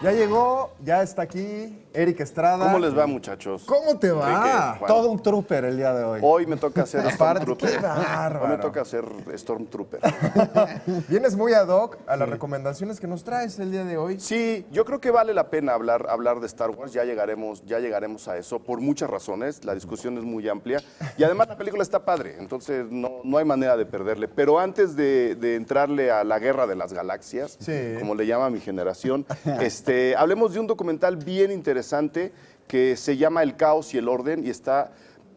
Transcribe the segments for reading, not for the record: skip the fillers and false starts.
Ya llegó, ya está aquí Eric Estrada. ¿Cómo les va, muchachos? ¿Cómo te va? Enrique, Juan. Todo un trooper el día de hoy. Hoy me toca ser Aparte, Stormtrooper. qué bárbaro. Hoy me toca ser Stormtrooper. Vienes muy ad hoc a las recomendaciones que nos traes el día de hoy. Sí, yo creo que vale la pena hablar de Star Wars. Ya llegaremos a eso por muchas razones. La discusión es muy amplia. Y además la película está padre, entonces no hay manera de perderle. Pero antes de entrarle a la guerra de las galaxias, Sí. como le llama mi generación, hablemos de un documental bien interesante que se llama El caos y el orden y está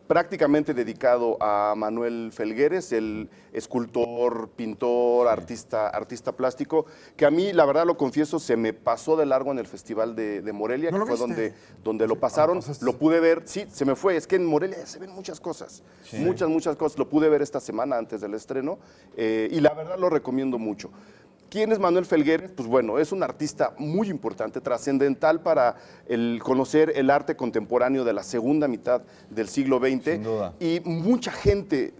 prácticamente dedicado a Manuel Felgueres, el escultor, pintor, artista plástico, que a mí, la verdad lo confieso, se me pasó de largo en el Festival de Morelia, ¿No que lo fue viste? donde lo pasaron, pasaste. lo pude ver, sí, se me fue, es que en Morelia se ven muchas cosas, muchas cosas, lo pude ver esta semana antes del estreno, y la verdad lo recomiendo mucho. ¿Quién es Manuel Felgueres? Pues bueno, es un artista muy importante, trascendental para el conocer el arte contemporáneo de la segunda mitad del siglo XX. Sin duda. Y mucha gente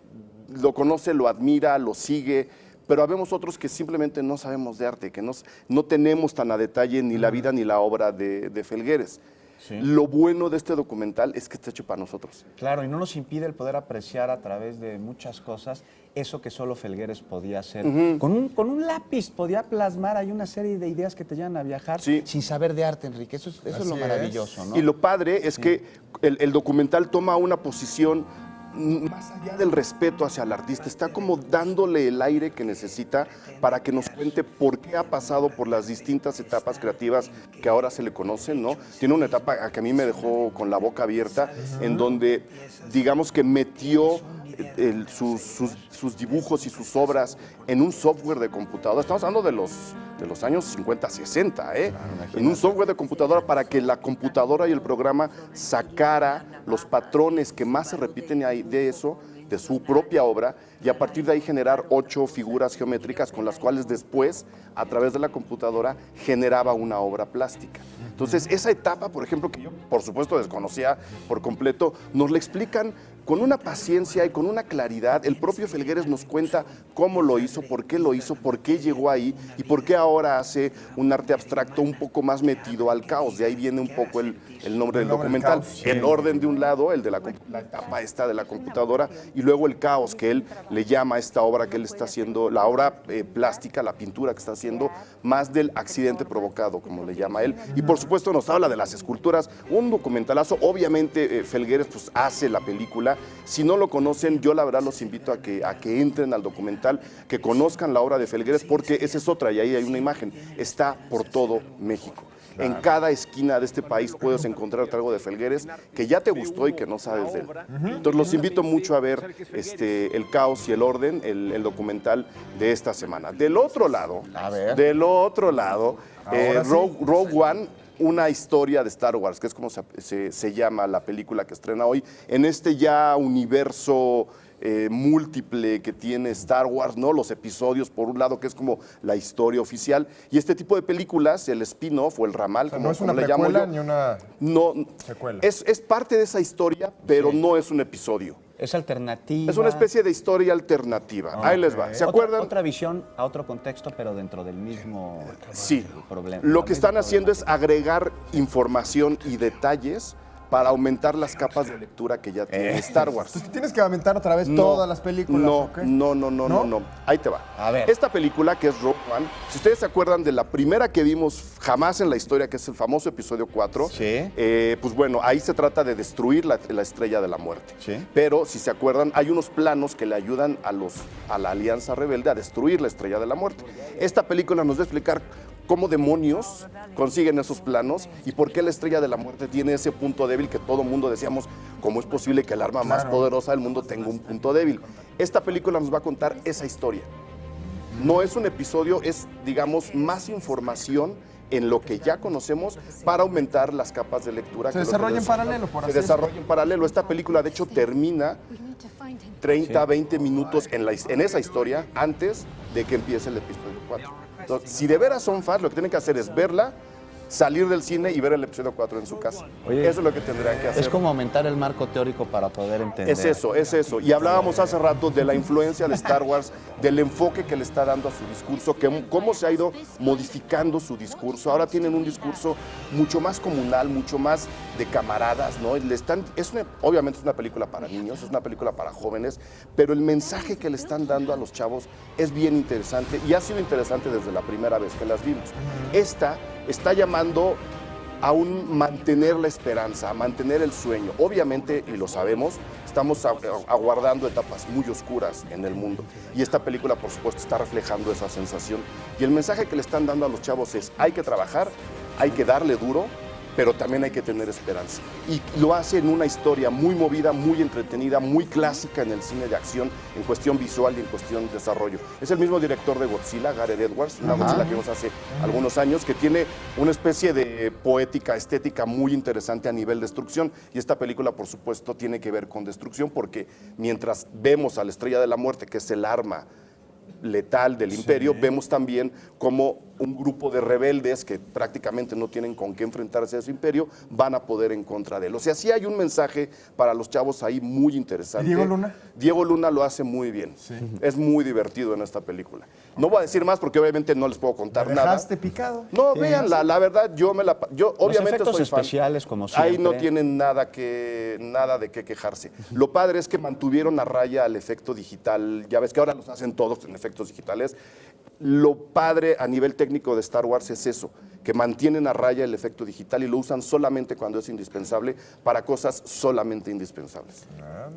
lo conoce, lo admira, lo sigue, pero habemos otros que simplemente no sabemos de arte, que no tenemos tan a detalle ni la vida ni la obra de Felgueres. Sí. Lo bueno de este documental es que está hecho para nosotros. Claro, y no nos impide el poder apreciar a través de muchas cosas eso que solo Felgueres podía hacer. Con un lápiz podía plasmar ahí una serie de ideas que te llevan a viajar Sí. sin saber de arte, Enrique. Eso es lo Así maravilloso, ¿no? Y lo padre es que el documental toma una posición más allá del respeto hacia el artista, está como dándole el aire que necesita para que nos cuente por qué ha pasado por las distintas etapas creativas que ahora se le conocen, ¿no? Tiene una etapa que a mí me dejó con la boca abierta, en donde, digamos que metió sus dibujos y sus obras en un software de computadora. Estamos hablando de los años 50, 60, en un software de computadora para que la computadora y el programa sacara los patrones que más se repiten ahí de eso, de su propia obra, y a partir de ahí generar 8 figuras geométricas con las cuales después, a través de la computadora, generaba una obra plástica. Entonces, esa etapa, por ejemplo, que yo, por supuesto, desconocía por completo, nos la explican con una paciencia y con una claridad. El propio Felgueres nos cuenta cómo lo hizo, por qué llegó ahí y por qué ahora hace un arte abstracto un poco más metido al caos. De ahí viene un poco el nombre del documental. caos, sí. El orden de un lado, el de la etapa esta de la computadora, y luego el caos, que él le llama a esta obra que él está haciendo, la obra plástica, la pintura que está haciendo, más del accidente provocado, como le llama él. Y por supuesto nos habla de las esculturas, un documentalazo. Obviamente Felgueres pues hace la película. Si no lo conocen, yo la verdad los invito a que entren al documental, que conozcan la obra de Felgueres, porque esa es otra, y ahí hay una imagen, está por todo México. En cada esquina de este país puedes encontrar algo de Felgueres que ya te gustó y que no sabes de él. Entonces los invito mucho a ver El caos y el orden, el documental de esta semana. Del otro lado, Ahora sí. Rogue One, una historia de Star Wars, que es como se llama la película que estrena hoy, en este ya universo múltiple que tiene Star Wars, ¿no? Los episodios, por un lado, que es como la historia oficial, y este tipo de películas, el spin-off o el ramal, O sea, como, no es una como le llamo precuela yo, ni una no, secuela. es parte de esa historia, pero no es un episodio. Es alternativa. Es una especie de historia alternativa. Ahí les va. ¿Se acuerdan? Otra visión a otro contexto, pero dentro del mismo Sí. problema. Lo que están haciendo es agregar información y detalles para aumentar las capas de lectura que ya tiene Star Wars. Entonces, ¿tienes que aumentar otra vez todas las películas? No, ¿o qué? no. Ahí te va. A ver. Esta película, que es Rogue One, si ustedes se acuerdan de la primera que vimos jamás en la historia, que es el famoso episodio 4, Sí. pues bueno, ahí se trata de destruir la Estrella de la Muerte. Sí. Pero, si se acuerdan, hay unos planos que le ayudan a la Alianza Rebelde a destruir la Estrella de la Muerte. Esta película nos va a explicar cómo demonios consiguen esos planos y por qué la Estrella de la Muerte tiene ese punto débil que todo mundo decíamos, ¿cómo es posible que el arma más poderosa del mundo tenga un punto débil? Esta película nos va a contar esa historia. No es un episodio, es, digamos, más información en lo que ya conocemos para aumentar las capas de lectura. Se que desarrolla en los- paralelo, por así Se desarrolla en paralelo. Esta película, de hecho, termina 30, 20 minutos en esa historia antes de que empiece el episodio 4. Entonces, si de veras son fans, lo que tienen que hacer es verla, salir del cine y ver el episodio 4 en su casa. Oye, eso es lo que tendrían que hacer. Es como aumentar el marco teórico para poder entender. Es eso, es eso. Y hablábamos hace rato de la influencia de Star Wars, del enfoque que le está dando a su discurso, que cómo se ha ido modificando su discurso. Ahora tienen un discurso mucho más comunal, mucho más de camaradas, ¿no? Obviamente es una película para niños, es una película para jóvenes, pero el mensaje que le están dando a los chavos es bien interesante y ha sido interesante desde la primera vez que las vimos. Esta está llamando a mantener la esperanza, a mantener el sueño. Obviamente, y lo sabemos, estamos aguardando etapas muy oscuras en el mundo. Y esta película, por supuesto, está reflejando esa sensación. Y el mensaje que le están dando a los chavos es, hay que trabajar, hay que darle duro, pero también hay que tener esperanza. Y lo hace en una historia muy movida, muy entretenida, muy clásica en el cine de acción, en cuestión visual y en cuestión de desarrollo. Es el mismo director de Godzilla, Gareth Edwards, una Godzilla que vimos hace algunos años, que tiene una especie de poética, estética muy interesante a nivel de destrucción. Y esta película, por supuesto, tiene que ver con destrucción, porque mientras vemos a la Estrella de la Muerte, que es el arma letal del imperio, vemos también como un grupo de rebeldes que prácticamente no tienen con qué enfrentarse a ese imperio, van a poder en contra de él. O sea, sí hay un mensaje para los chavos ahí muy interesante. ¿Y Diego Luna? Diego Luna lo hace muy bien. Sí. Es muy divertido en esta película. No voy a decir más porque obviamente no les puedo contar nada. ¿Dejaste picado? No, véanla, la verdad, yo obviamente efectos soy fan. especiales, como siempre. Ahí no tienen nada de qué quejarse. Lo padre es que mantuvieron a raya al efecto digital. Ya ves que ahora los hacen todos en efectos digitales. Lo padre a nivel técnico de Star Wars es eso, que mantienen a raya el efecto digital y lo usan solamente cuando es indispensable para cosas solamente indispensables.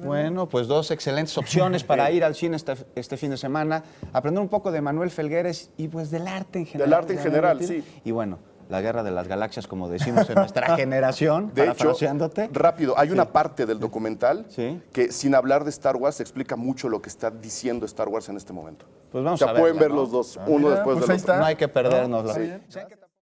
Bueno, pues dos excelentes opciones para ir al cine este fin de semana, aprender un poco de Manuel Felgueres y pues del arte en general. Del arte en general, sí. Y bueno, la guerra de las galaxias, como decimos en nuestra generación, de hecho, parafraseándote. Rápido, hay una parte del documental Sí. que sin hablar de Star Wars explica mucho lo que está diciendo Star Wars en este momento. Pues vamos o sea, a verla, pueden ver ¿no? los dos, uno después pues del ahí otro. está. No hay que perdernos. Sí.